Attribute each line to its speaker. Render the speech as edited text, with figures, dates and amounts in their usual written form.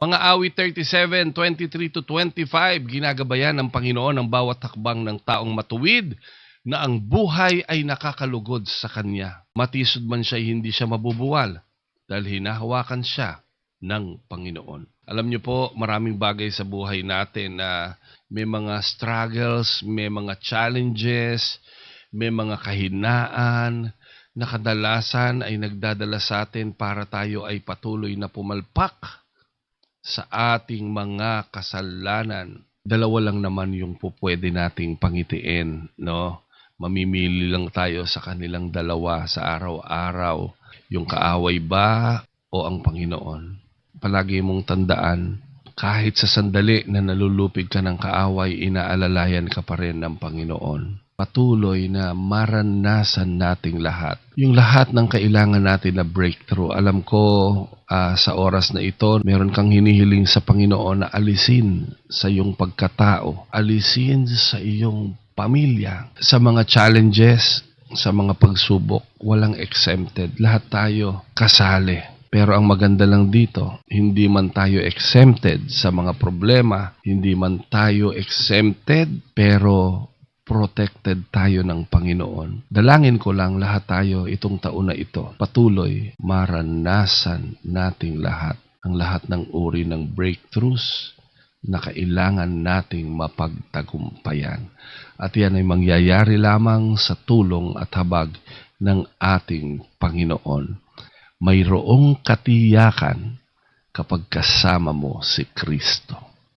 Speaker 1: Mga awit 37, 23 to 25, ginagabayan ng Panginoon ang bawat hakbang ng taong matuwid na ang buhay ay nakakalugod sa Kanya. Matisod man siya, hindi siya mabubuwal dahil hinahawakan siya ng Panginoon. Alam niyo po, maraming bagay sa buhay natin na may mga struggles, may mga challenges, may mga kahinaan na kadalasan ay nagdadala sa atin para tayo ay patuloy na pumalpak sa ating mga kasalanan. Dalawa lang naman yung pupwede nating pangitiin, no? Mamimili lang tayo sa kanilang dalawa sa araw-araw. Yung kaaway ba o ang Panginoon? Palagi mong tandaan, kahit sa sandali na nalulupig ka ng kaaway, inaalalayan ka pa rin ng Panginoon. Patuloy na maranasan nating lahat. Yung lahat ng kailangan natin na breakthrough. Alam ko sa oras na ito, meron kang hinihiling sa Panginoon na alisin sa iyong pagkatao. Alisin sa iyong pamilya. Sa mga challenges, sa mga pagsubok, walang exempted. Lahat tayo kasali. Pero ang maganda lang dito, hindi man tayo exempted sa mga problema, hindi man tayo exempted, pero protected tayo ng Panginoon. Dalangin ko lang lahat tayo itong taon na ito. Patuloy, maranasan nating lahat. Ang lahat ng uri ng breakthroughs na kailangan nating mapagtagumpayan. At yan ay mangyayari lamang sa tulong at habag ng ating Panginoon. Mayroong katiyakan kapag kasama mo si Kristo.